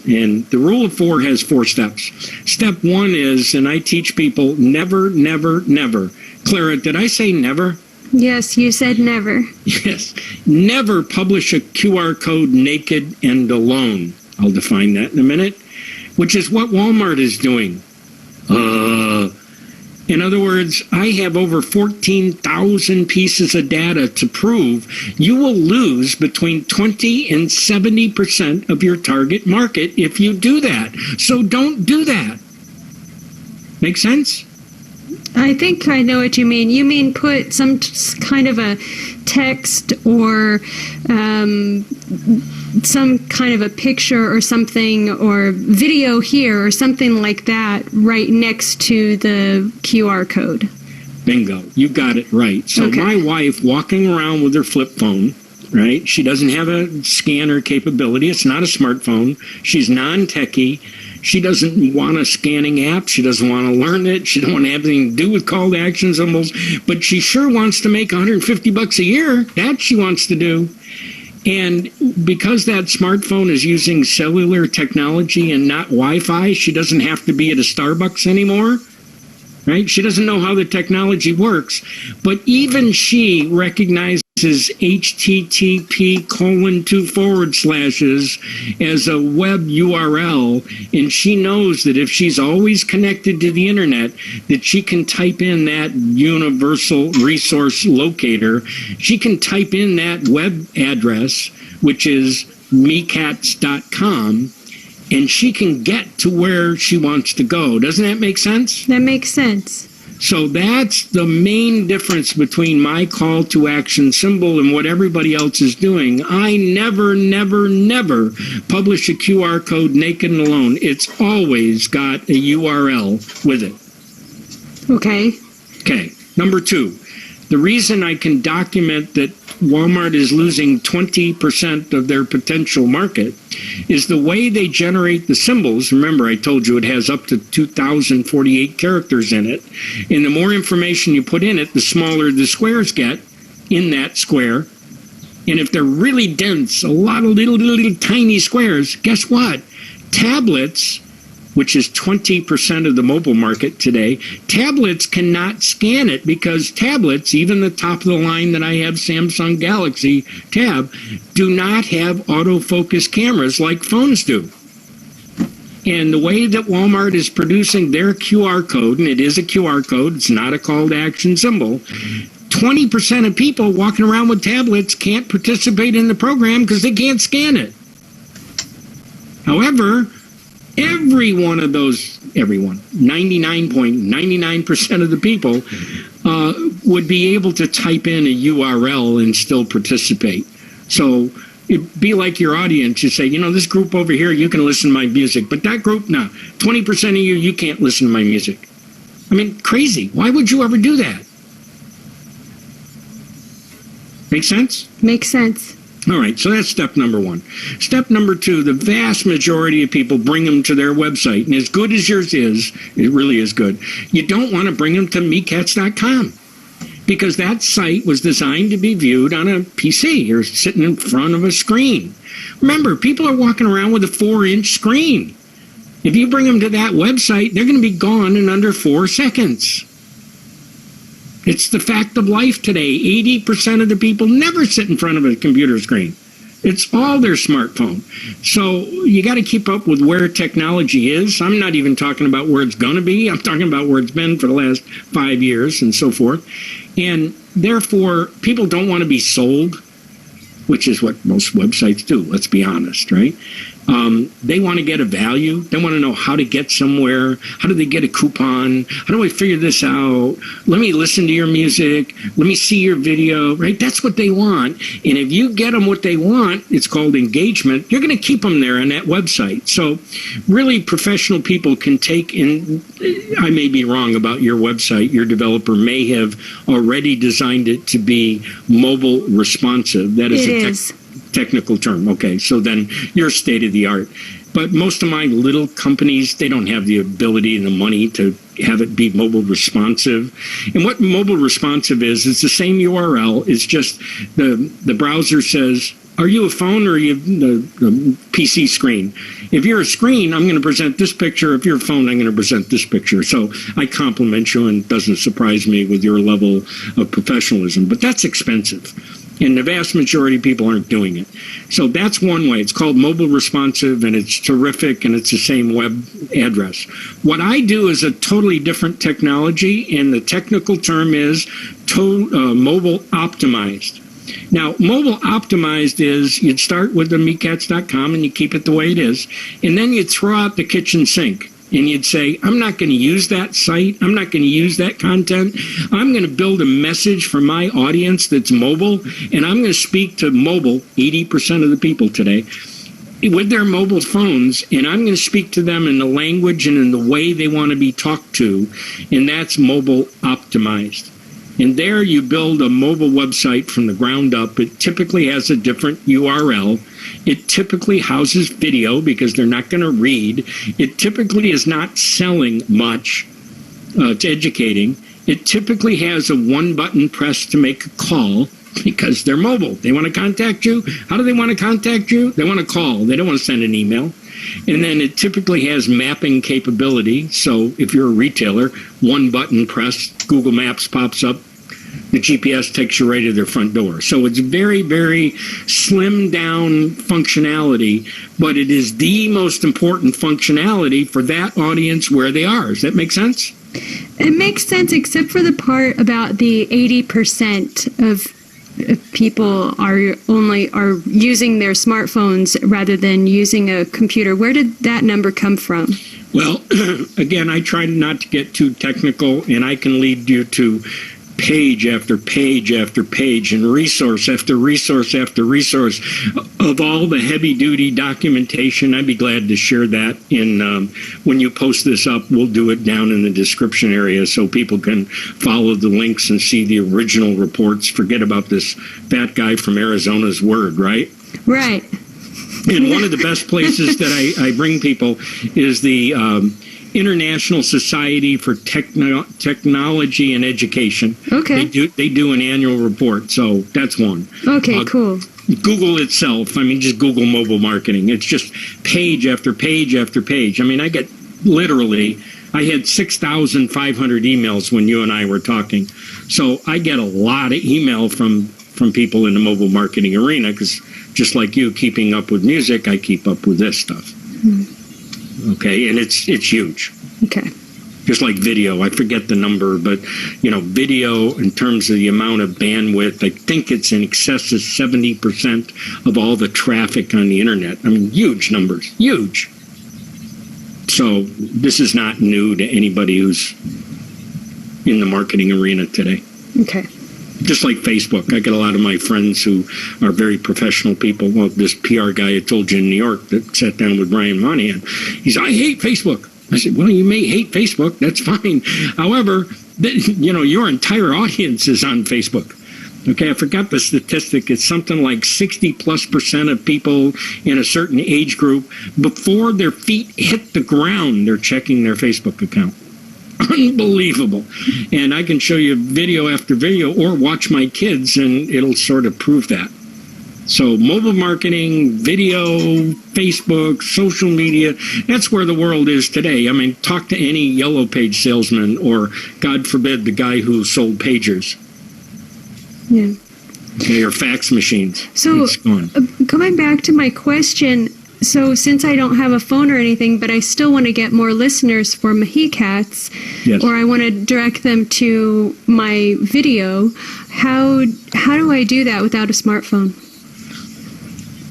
steps. And the rule of 4 has 4 steps. Step 1 is, and I teach people, never, never, never. Clara, did I say never? Yes, you said never. Yes. Never publish a QR code naked and alone. I'll define that in a minute, which is what Walmart is doing. In other words, I have over 14,000 pieces of data to prove you will lose between 20 and 70% of your target market if you do that. So don't do that. Make sense? I think I know what you mean. You mean put some kind of a text or some kind of a picture or something or video here or something like that right next to the QR code. Bingo. You got it right. So Okay. My wife walking around with her flip phone, right? She doesn't have a scanner capability. It's not a smartphone. She's non-techie. She doesn't want a scanning app. She doesn't want to learn it. She doesn't want to have anything to do with call to action symbols. But she sure wants to make $150 a year. That she wants to do. And because that smartphone is using cellular technology and not Wi-Fi, she doesn't have to be at a Starbucks anymore. Right? She doesn't know how the technology works. But even she recognizes http:// as a web URL, and she knows that if she's always connected to the internet, that she can type in that universal resource locator. She can type in that web address, which is mecats.com, and she can get to where she wants to go. Doesn't that make sense? That makes sense. So that's the main difference between my call to action symbol and what everybody else is doing. I never, never, never publish a QR code naked and alone. It's always got a URL with it. Okay. Okay. Number 2, the reason I can document that Walmart is losing 20% of their potential market is the way they generate the symbols. Remember, I told you it has up to 2,048 characters in it. And the more information you put in it, the smaller the squares get in that square. And if they're really dense, a lot of little tiny squares, guess what? Tablets, which is 20% of the mobile market today, tablets cannot scan it because tablets, even the top of the line that I have, Samsung Galaxy Tab, do not have autofocus cameras like phones do. And the way that Walmart is producing their QR code, and it is a QR code, it's not a call to action symbol, 20% of people walking around with tablets can't participate in the program because they can't scan it. However, everyone, 99.99% of the people would be able to type in a URL and still participate. So it'd be like your audience. You say, this group over here, you can listen to my music, but that group, no, 20% of you can't listen to my music. I mean, crazy. Why would you ever do that? Make sense? Makes sense. All right, so that's step number 1. Step number 2, the vast majority of people bring them to their website. And as good as yours is, it really is good, you don't want to bring them to mecats.com because that site was designed to be viewed on a PC or sitting in front of a screen. Remember, people are walking around with a 4-inch screen. If you bring them to that website, they're going to be gone in under 4 seconds. It's the fact of life today. 80% of the people never sit in front of a computer screen. It's all their smartphone. So you got to keep up with where technology is. I'm not even talking about where it's going to be. I'm talking about where it's been for the last 5 years and so forth. And therefore, people don't want to be sold, which is what most websites do, let's be honest, right? They want to get a value. They want to know how to get somewhere. How do they get a coupon? How do I figure this out? Let me listen to your music. Let me see your video, right? That's what they want. And if you get them what they want, it's called engagement. You're going to keep them there on that website. So really professional people can take in, I may be wrong about your website. Your developer may have already designed it to be mobile responsive. That is technical term. Okay, so then you're state of the art. But most of my little companies, they don't have the ability and the money to have it be mobile responsive. And what mobile responsive is the same URL. It's just the browser says, Are you a phone or are you the PC screen? If you're a screen, I'm going to present this picture. If you're a phone, I'm going to present this picture. So I compliment you, and it doesn't surprise me with your level of professionalism. But that's expensive, and the vast majority of people aren't doing it. So that's one way. It's called mobile responsive, and it's terrific, and it's the same web address. What I do is a totally different technology, and the technical term is mobile optimized. Now, mobile optimized is you'd start with the meatcats.com and you keep it the way it is, and then you'd throw out the kitchen sink and you'd say, I'm not going to use that site. I'm not going to use that content. I'm going to build a message for my audience that's mobile, and I'm going to speak to mobile, 80% of the people today, with their mobile phones, and I'm going to speak to them in the language and in the way they want to be talked to, and that's mobile optimized. And there you build a mobile website from the ground up. It typically has a different URL. It typically houses video because they're not going to read. It typically is not selling much. It's educating. It typically has a one-button press to make a call because they're mobile. They want to contact you. How do they want to contact you? They want to call. They don't want to send an email. And then it typically has mapping capability. So if you're a retailer, one button press, Google Maps pops up, the GPS takes you right to their front door. So it's very, very slimmed down functionality, but it is the most important functionality for that audience where they are. Does that make sense? It makes sense, except for the part about the 80% of people are using their smartphones rather than using a computer. Where did that number come from? Well, again, I try not to get too technical, and I can lead you to page after page after page and resource after resource after resource of all the heavy-duty documentation. I'd be glad to share that when you post this up. We'll do it down in the description area so people can follow the links and see the original reports. Forget about this fat guy from Arizona's word, right? Right. And one of the best places that I bring people is the International Society for Technology and Education. Okay. They do an annual report, so that's one. Okay, cool. Google itself, I mean, just Google mobile marketing. It's just page after page after page. I mean, I had 6,500 emails when you and I were talking. So I get a lot of email from people in the mobile marketing arena because just like you, keeping up with music, I keep up with this stuff. Mm-hmm. Okay, and it's huge. Okay. Just like video, I forget the number, but video in terms of the amount of bandwidth, I think it's in excess of 70% of all the traffic on the internet. I mean, huge numbers, huge. So this is not new to anybody who's in the marketing arena today. Okay. Just like Facebook, I get a lot of my friends who are very professional people. Well, this PR guy I told you in New York that sat down with Brian Monahan, he said, I hate Facebook. I said, well, you may hate Facebook. That's fine. However, your entire audience is on Facebook. Okay, I forgot the statistic. It's something like 60+% of people in a certain age group, before their feet hit the ground, they're checking their Facebook account. Unbelievable. And I can show you video after video or watch my kids and it'll sort of prove that. So mobile marketing, video, Facebook, social media, that's where the world is today. I mean, talk to any Yellow Page salesman or, God forbid, the guy who sold pagers. Yeah. Or fax machines. So coming back to my question, so since I don't have a phone or anything, but I still want to get more listeners for Mahicats, yes, or I want to direct them to my video, how do I do that without a smartphone?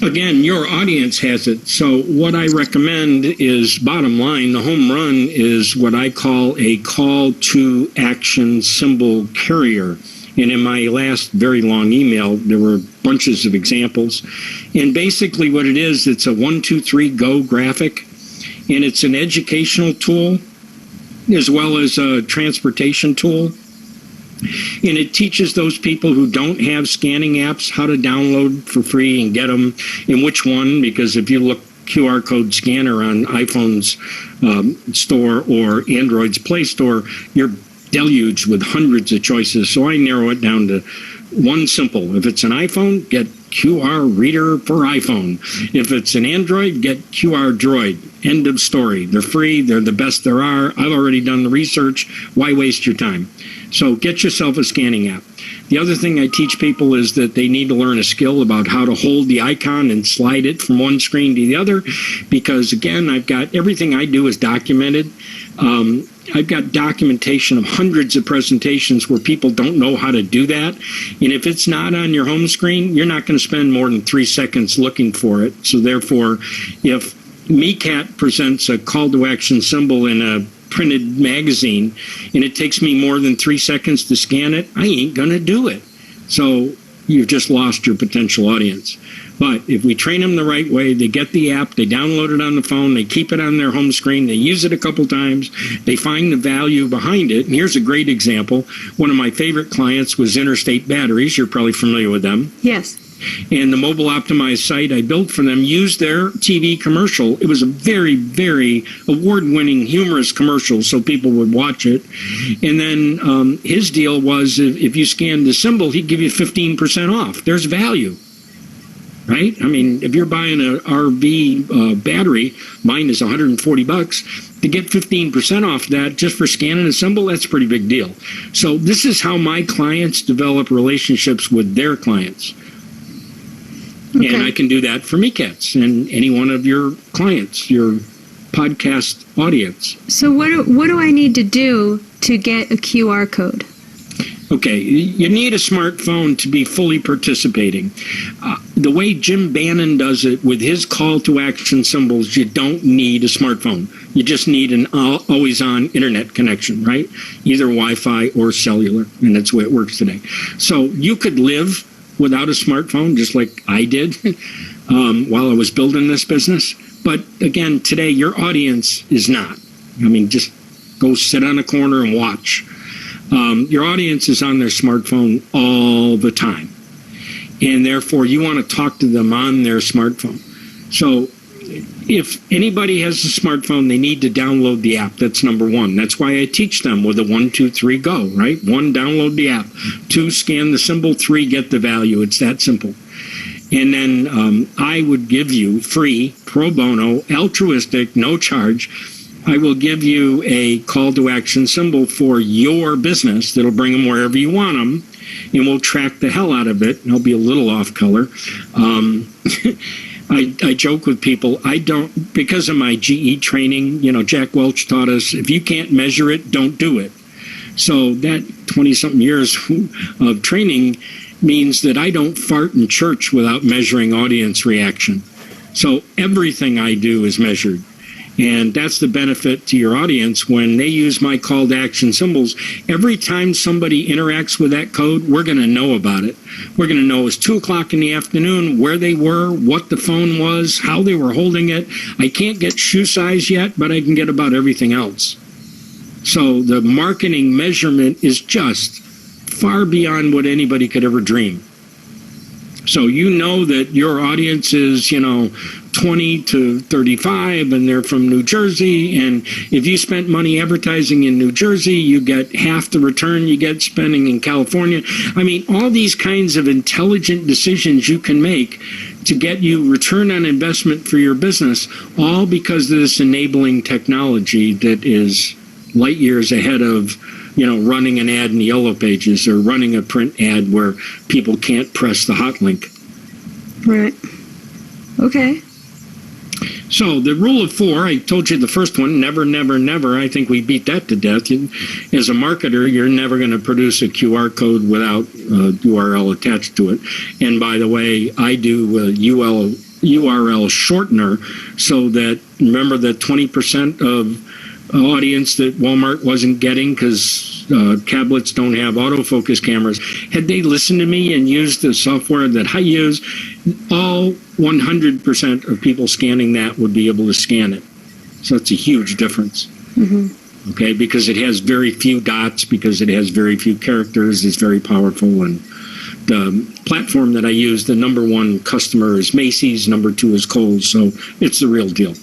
Again, your audience has it. So what I recommend is, bottom line, the home run is what I call a call to action symbol carrier. And in my last very long email, there were bunches of examples. And basically what it is, it's a 1, 2, 3, go graphic. And it's an educational tool as well as a transportation tool. And it teaches those people who don't have scanning apps how to download for free and get them, and which one, because if you look QR code scanner on iPhone's store or Android's Play Store, you're deluged with hundreds of choices. So I narrow it down to one simple. If it's an iPhone, get QR reader for iPhone. If it's an Android, get QR Droid. End of story. They're free. They're the best there are. I've already done the research. Why waste your time? So get yourself a scanning app. The other thing I teach people is that they need to learn a skill about how to hold the icon and slide it from one screen to the other, because again, I've got everything I do is documented. I've got documentation of hundreds of presentations where people don't know how to do that. And if it's not on your home screen, you're not going to spend more than 3 seconds looking for it. So therefore, if MeCat presents a call to action symbol in a printed magazine and it takes me more than 3 seconds to scan it, I ain't going to do it. So you've just lost your potential audience. But if we train them the right way, they get the app, they download it on the phone, they keep it on their home screen, they use it a couple times, they find the value behind it. And here's a great example. One of my favorite clients was Interstate Batteries. You're probably familiar with them. Yes. And the mobile optimized site I built for them used their TV commercial. It was a very, very award-winning, humorous commercial, so people would watch it. And then his deal was if you scanned the symbol, he'd give you 15% off. There's value. Right? I mean, if you're buying an RV battery, mine is $140, to get 15% off that just for scanning a symbol, that's a pretty big deal. So this is how my clients develop relationships with their clients. Okay. And I can do that for MeCats and any one of your clients, your podcast audience. So what do I need to do to get a QR code? Okay, you need a smartphone to be fully participating. The way Jim Bannon does it with his call to action symbols, you don't need a smartphone. You just need an always-on internet connection, right? Either Wi-Fi or cellular, and that's the way it works today. So you could live without a smartphone, just like I did while I was building this business. But again, today your audience is not. I mean, just go sit on a corner and watch. Your audience is on their smartphone all the time. And therefore, you want to talk to them on their smartphone. So if anybody has a smartphone, they need to download the app. That's number one. That's why I teach them with a 1, 2, 3, go, right? 1, download the app. 2, scan the symbol. 3, get the value. It's that simple. And then I would give you free, pro bono, altruistic, no charge. I will give you a call to action symbol for your business that'll bring them wherever you want them, and we'll track the hell out of it. And I'll be a little off color. I joke with people, I don't, because of my GE training, Jack Welch taught us, if you can't measure it, don't do it. So that 20-something years of training means that I don't fart in church without measuring audience reaction. So everything I do is measured. And that's the benefit to your audience when they use my call to action symbols. Every time somebody interacts with that code, we're going to know about it. We're going to know it's 2 o'clock in the afternoon, where they were, what the phone was, how they were holding it. I can't get shoe size yet, but I can get about everything else. So the marketing measurement is just far beyond what anybody could ever dream. So you know that your audience is, 20 to 35, and they're from New Jersey. And if you spent money advertising in New Jersey, you get half the return you get spending in California. I mean, all these kinds of intelligent decisions you can make to get you return on investment for your business, all because of this enabling technology that is light years ahead of running an ad in the Yellow Pages or running a print ad where people can't press the hot link. Right. Okay. So the rule of 4, I told you the first one, never, never, never. I think we beat that to death. As a marketer, you're never going to produce a QR code without URL attached to it. And by the way, I do a URL shortener so that, remember the 20% of audience that Walmart wasn't getting because tablets don't have autofocus cameras. Had they listened to me and used the software that I use, all 100% of people scanning that would be able to scan it. So it's a huge difference. Mm-hmm. Okay, because it has very few dots, because it has very few characters, it's very powerful. And the platform that I use, the number 1 customer is Macy's, number 2 is Kohl's, so it's the real deal.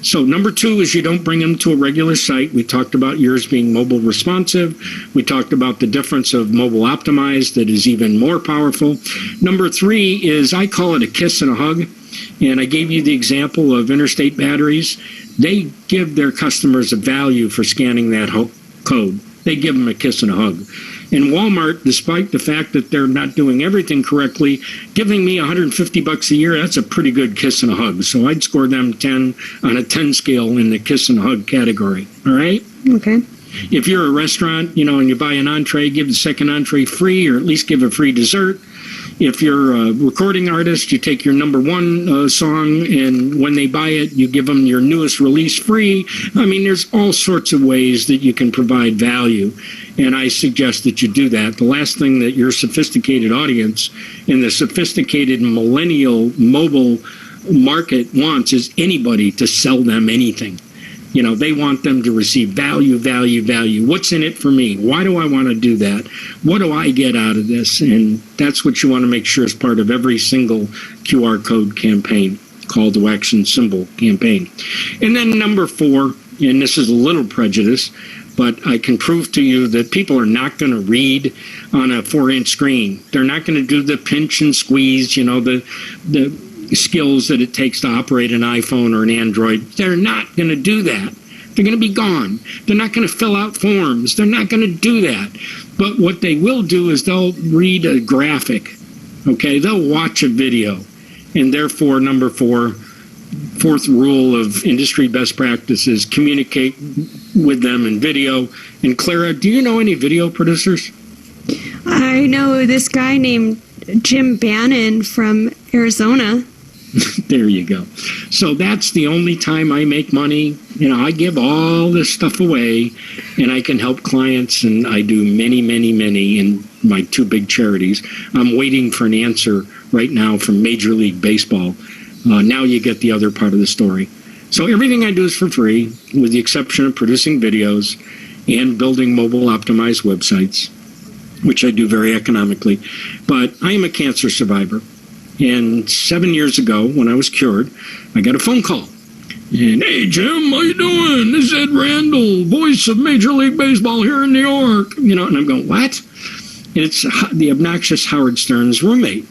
So number 2 is you don't bring them to a regular site. We talked about yours being mobile responsive. We talked about the difference of mobile optimized that is even more powerful. Number 3 is I call it a kiss and a hug. And I gave you the example of Interstate Batteries. They give their customers a value for scanning that code. They give them a kiss and a hug. And Walmart, despite the fact that they're not doing everything correctly, giving me $150 a year, that's a pretty good kiss and a hug. So I'd score them 10 on a 10 scale in the kiss and hug category. All right? Okay. If you're a restaurant, and you buy an entree, give the second entree free, or at least give a free dessert. If you're a recording artist, you take your number 1 song, and when they buy it, you give them your newest release free. I mean, there's all sorts of ways that you can provide value, and I suggest that you do that. The last thing that your sophisticated audience in the sophisticated millennial mobile market wants is anybody to sell them anything. They want them to receive value, value, value. What's in it for me? Why do I want to do that? What do I get out of this? And that's what you want to make sure is part of every single QR code campaign, call to action symbol campaign. And then number 4, and this is a little prejudice, but I can prove to you that people are not going to read on a 4-inch screen. They're not going to do the pinch and squeeze, the skills that it takes to operate an iPhone or an Android. They're not going to do that. They're going to be gone. They're not going to fill out forms. They're not going to do that. But what they will do is they'll read a graphic. Okay, they'll watch a video. And therefore, number 4, 4th rule of industry best practices, communicate with them in video. And Clara, do you know any video producers? I know this guy named Jim Bannon from Arizona. There you go. So that's the only time I make money. I give all this stuff away, and I can help clients, and I do many, many, many in my 2 big charities. I'm waiting for an answer right now from Major League Baseball. Now you get the other part of the story. So everything I do is for free, with the exception of producing videos and building mobile optimized websites, which I do very economically. But I am a cancer survivor. And 7 years ago, when I was cured, I got a phone call. And, hey, Jim, how you doing? This is Ed Randall, voice of Major League Baseball here in New York. And I'm going, what? And it's the obnoxious Howard Stern's roommate.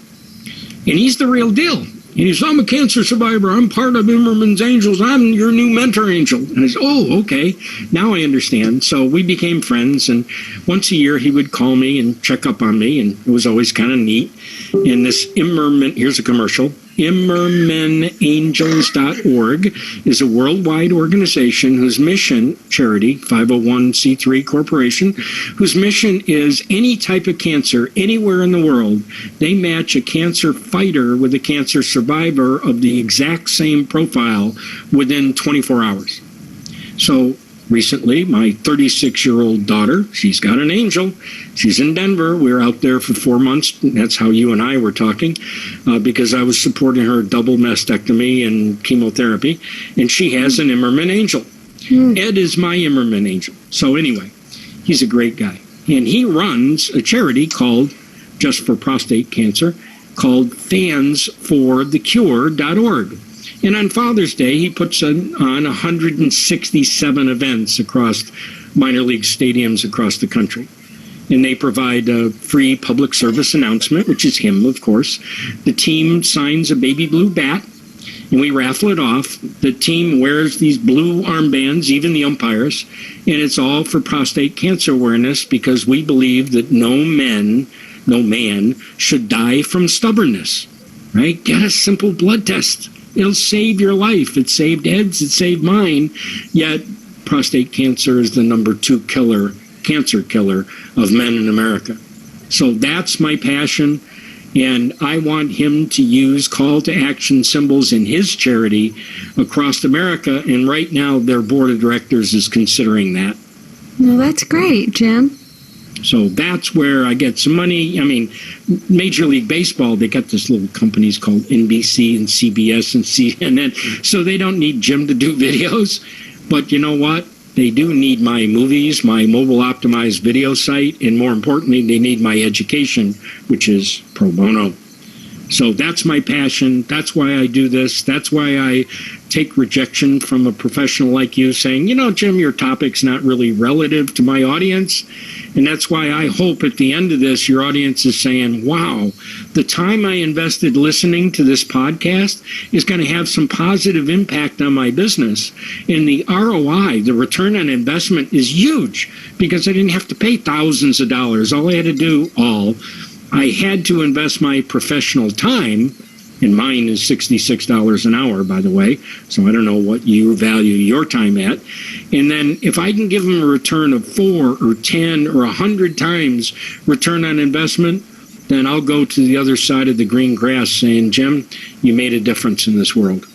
And he's the real deal. And he says, I'm a cancer survivor. I'm part of Immerman's Angels. I'm your new mentor angel. And I said, oh, okay. Now I understand. So we became friends. And once a year, he would call me and check up on me. And it was always kind of neat. And this Immerman, here's a commercial. ImmermanAngels.org is a worldwide organization whose mission, charity, 501c3 corporation, whose mission is any type of cancer anywhere in the world. They match a cancer fighter with a cancer survivor of the exact same profile within 24 hours. So recently, my 36-year-old daughter, she's got an angel. She's in Denver. We were out there for 4 months. That's how you and I were talking, because I was supporting her double mastectomy and chemotherapy. And she has an Immerman angel. Ed is my Immerman angel. So anyway, he's a great guy. And he runs a charity called, just for prostate cancer, called fansforthecure.org. And on Father's Day, he puts on 167 events across minor league stadiums across the country. And they provide a free public service announcement, which is him, of course. The team signs a baby blue bat, and we raffle it off. The team wears these blue armbands, even the umpires, and it's all for prostate cancer awareness, because we believe that no man should die from stubbornness, right? Get a simple blood test. It'll save your life. It saved Ed's. It saved mine. Yet prostate cancer is the number 2 cancer killer of men in America. So that's my passion. And I want him to use call to action symbols in his charity across America. And right now, their board of directors is considering that. Well, that's great, Jim. So that's where I get some money. I mean, Major League Baseball, they got this little companies called NBC and CBS and CNN. So they don't need Jim to do videos. But you know what? They do need my movies, my mobile optimized video site, and more importantly, they need my education, which is pro bono. So that's my passion. That's why I do this. That's why I take rejection from a professional like you saying, Jim, your topic's not really relative to my audience. And that's why I hope at the end of this, your audience is saying, wow, the time I invested listening to this podcast is going to have some positive impact on my business. And the ROI, the return on investment, is huge because I didn't have to pay thousands of dollars. I had to invest my professional time, and mine is $66 an hour, by the way, so I don't know what you value your time at. And then if I can give them a return of 4 or 10 or 100 times return on investment, then I'll go to the other side of the green grass saying, Jim, you made a difference in this world.